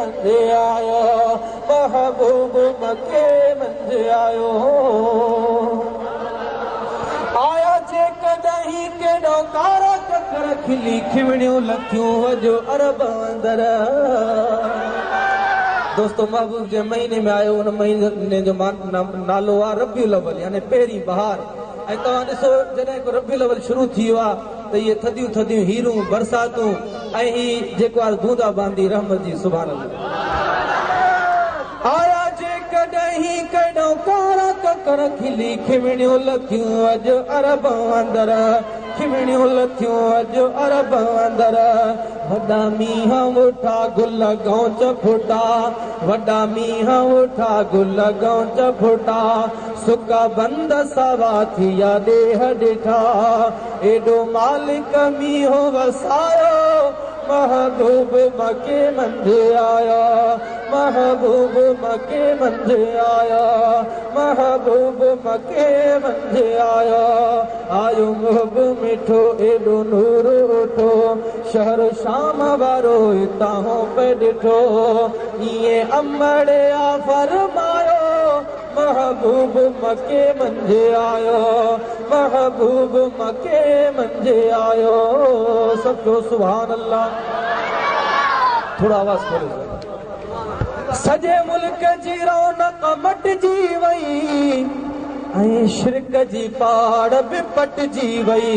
मंझि आयो महबूब मके मंझि आयो आया जे कदहीं केॾो कारा ककर खिली खिवणियूं लथियूं अॼु अरब अंदर दोस्तों महबूब जे महीने में आयो उन महीने जो नालो आहे रबीउल अव्वल यानी पहिरीं बहार ऐं तव्हां ॾिसो जॾहिं को रबीउल अव्वल शुरू थी वियो आहे त इहे थधियूं थधियूं हीरूं बरसातूं ऐं ही जेको आहे बूंदा बांदी रहमत जी सुभान अल्लाह आया जे कॾहिं केॾो कारा ककर खिली खिवणियूं लथियूं अॼु अरब अंदर खिवणियूं लथियूं अॼु अरब अंदर वॾा मींहं उठा गुल गौच फुटा वॾा मींहं उठा गुल गौच फुटा सुका बंद सावा थिया ॾेह ॾिठा एॾो मालिक मींहों वसायो महबूब मके मंझि आया महबूब मके मंझि आया महबूब मके मंझि आया आयो महबूब मिठो एॾो नूर उठो शहर शाम वारो हितां पे ॾिठो ईअं अमड़िया फरमायो महबूब मके मंझि आयो महबूब मके मंझि आयो सबको सुभान अल्लाह थोड़ा आवाज खोलो सॼे मुल्क जी रौनक मटिजी वई ऐं शिरक जी पाड़ बि पटिजी वई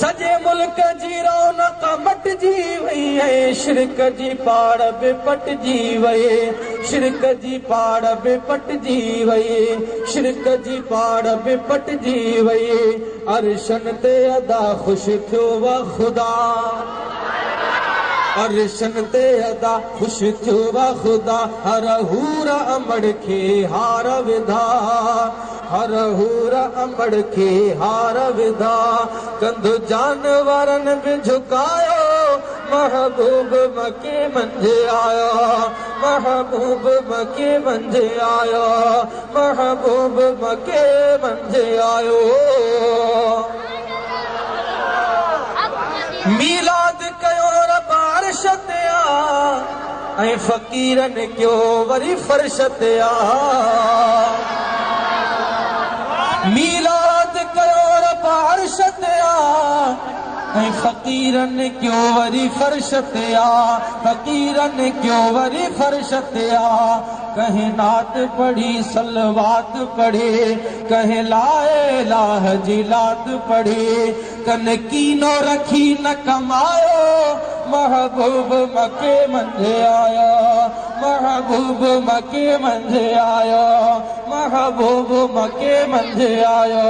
सॼे मुल्क जी रौनक मटिजी वई ऐं शिरक जी पाड़ बि पटिजी वई शिरक जी पाड़ बि पटिजी वई शिरक जी पाड़ बि पटिजी वई अर्शन ते अदा ख़ुशि थियो वा ख़ुदा अर्शन ते अदा ख़ुशि थियो वा ख़ुदा हर हूर अमड़ खे हार विधा हर हूर अमड़ खे हार विधा कंध जानवरनि बि झुकायो महबूब मके मंझि आयो महबूब मके मंझि आयो महबूब मके मंझि आयो मीलाद कयो बारिश ते ऐं फ़क़ीरनि कयो वरी फर्श ते मीलाद कयो बारिश ते ऐं फ़क़ीरनि कयो वरी फर्श ते फ़क़ीरनि कयो वरी फर्श ते कहीं नात पढ़ी सलवात पढ़े कहीं लाए लाह जी लात पढ़े कन कीनो रखी न कमायो महबूब मके मंझि आयो महबूब मके मंझि आयो महबूब मके मंझि आयो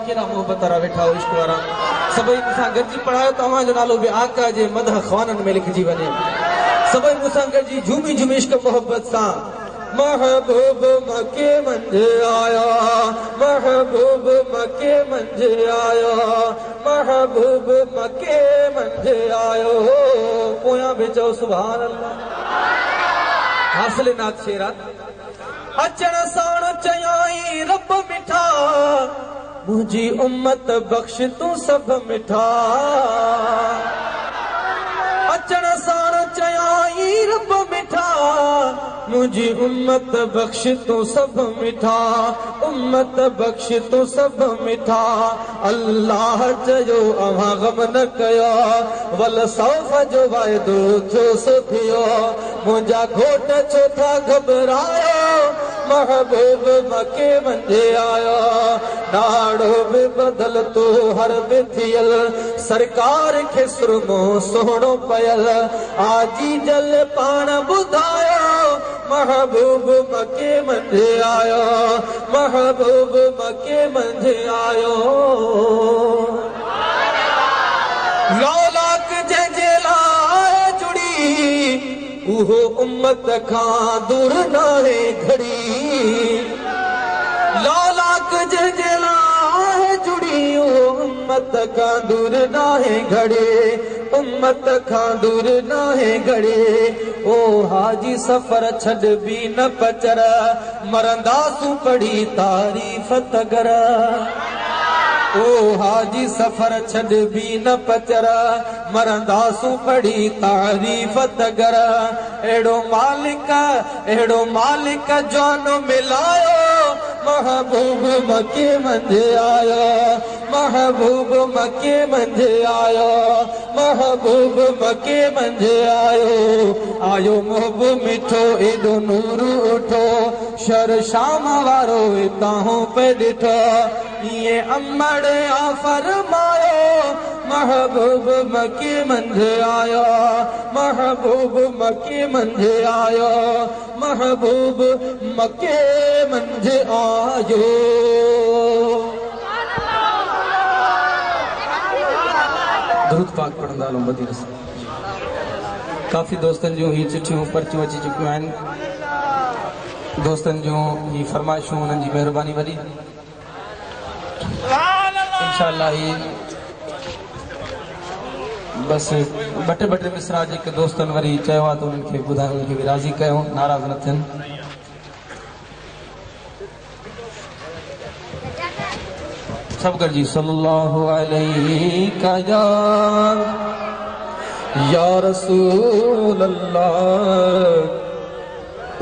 केॾा मोहबत वारा वेठा हो इश्क वारा सभई मूंसां गॾिजी पढ़ायो तव्हांजो नालो बि आका जे मदह ख़वाननि में लिखिजी वञे सभई मूंसां गॾिजी झूमी झूमी इश्क मोहब्बत सां महबूब मके मंझि आया महबूब मके मंझि आया महबूब मके मंझि आयो पोयां बि चओ सुभान अल्लाह हासिल नाथ शेरा अचण साण चयाई रब मिठा मुंहिंजी उम्मत बख़्श तूं सभु मिठा अचण साण चयाई रब मिठा मुंहिंजी उम्मत बख़्श तूं सभु मिठा उम्मत बख़्श तूं सभु मिठा अल्लाह चयो अव्हां ग़म न कयो वल सौफ़ जो वाइदो थियो सो थियो मुंहिंजा घोट छो था घबरायो महबूब मके मंझि आयो ॾाढो बि बदल तो हर बि थियल सरकार खे सुरमो सुहिणो पयल आजी जल पाण ॿुधायो महबूब मके मंझि आयो महबूब मके मंझि आयो लौलाक जंहिंजे लाइ जुड़ी उहो उम्मत खां दूर नाहे घड़ी लौलाक जंहिंजे लाइ जुड़ी उहो उम्मत खां दूर नाहे घड़ी उम्मत खां दूर नाहे घड़ी ओ हाजी सफ़र छॾबी न पचर मरंदासूं पढ़ी तारीफ़ तगर ओ हाजी सफर छड़ भी न पचर मरंदासू पढ़ी तारीफ तगर एड़ो मालिक जान मिलायो महबूब मके मंझे आयो महबूब मके मंझे आयो महबूब मके मंझे आयो मोहब मिठो एडो नूर उठो शर शाम वारो ताहू पे ॾिठो ये अमड़ आ फरमायो महबूब मके मंझे आयो महबूब मके मंझे आयो महबूब मके मंझे आयो। दुरूद पाक पढ़ंदा हलूं मदीने से। काफ़ी दोस्तन जूं ही चिठियूं पर्चियूं अची चुकियूं आहिनि। दोस्तन जूं ही फरमाइशूं उन्हनि जी महिरबानी वॾी इंशाअल्लाह ही बस ॿ टे मिसरा जेके दोस्तनि वरी चयो आहे त उन्हनि खे ॿुधायो उन्हनि खे बि राज़ी कयूं नाराज़ न थियनि। सब गॾिजी सल्लल्लाहु अलैहि का या रसूल अल्लाह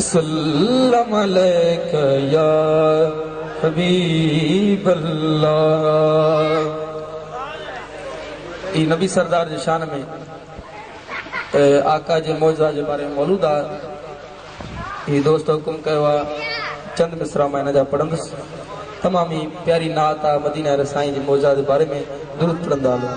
सल्लम अलैका या हबीब अल्लाह। ई नबी सरदार जे शान में आका जे मौजा जे बारे में मौलूद आहे। ही दोस्त हुकुम कयो आहे चंद मिसरा मां हिन जा पढ़ंदुसि। तमाम ही प्यारी नात आहे मदीना वारे साईं जे मौजा जे बारे में दुरूद पढ़ंदा हलूं।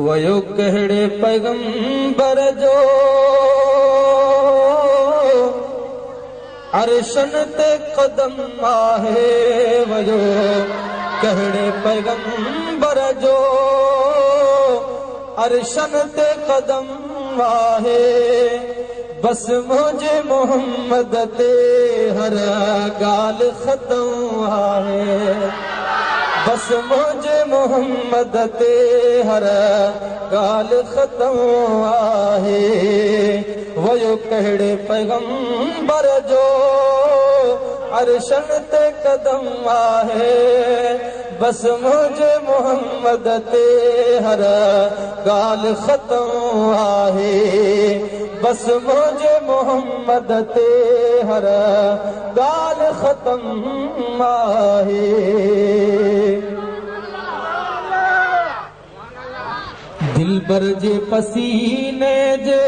वयो कहिड़े पैगंबर जो अरशन ते कदम आहे वयो कहिड़े पैगंबर जो अरशन ते कदम आहे बस मुझे मोहम्मद ते हर गाल ख़तम आहे बस मुझे मोहम्मद ते हर गाल ख़तम आहे वयो कहिड़े पैगंबर जो अरशन ते कदम आहे बस मुझे मोहम्मद ते हर गाल ख़तम आहे बस मुझे मोहम्मद ते हर गाल ख़तम आहे। दिलबर जे पसीने जे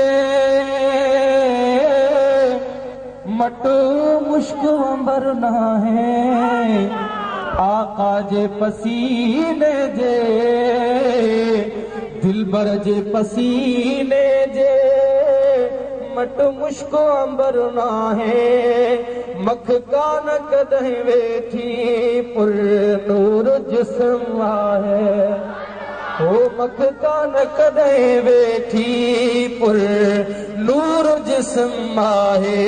मटो मुश्क अंबर न है आका जे पसीने जे दिलबर जे पसीने जे मट मुश्को अंबर न है मख कान कदहीं वेठी पुर नूर जिस्म आहे ओ मख कान कदहीं वेठी पुर नूर जिस्म आहे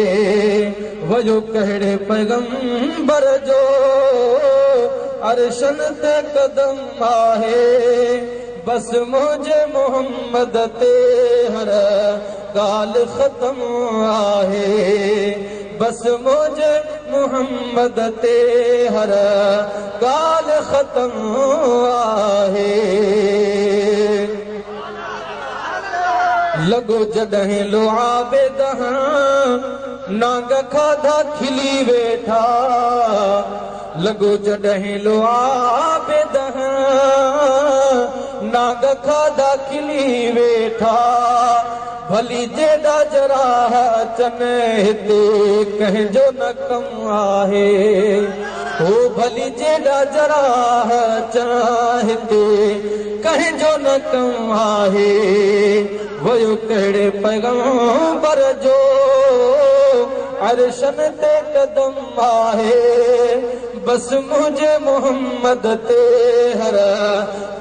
वयो कहिड़े पैगंबर जो अरशन ते कदम आहे बस मुझे मोहम्मद ते हर गाल ख़तम आहे बस मुझे मोहम्मद ते हर गाल ख़तम आहे। लगो जॾहिं लुआबे दहां नांग खाधा खिली वेठा लगो जॾहिं लुआबे दहां नाग खाधा खिली वेठा भली जेॾा जरा अचन हिते कंहिंजो न कम आहे ओ भली जेॾा जरा अचन हिते कंहिंजो न कम आहे वयो कहिड़े पैगंबर जो अरशन ते कदम आहे बस मुझे मोहम्मद ते हर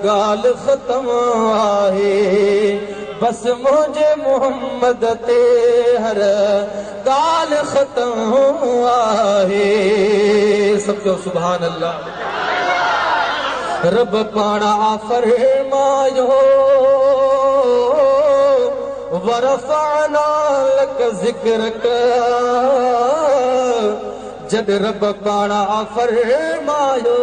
गाल ख़तम आहे बस मुझे मोहम्मद ते हर गाल ख़तम आहे। सब जो सुभान अल्लाह। रब पाणा फरमायो वरफ़अना लक ज़िक्रक जद रब पाणा फरमायो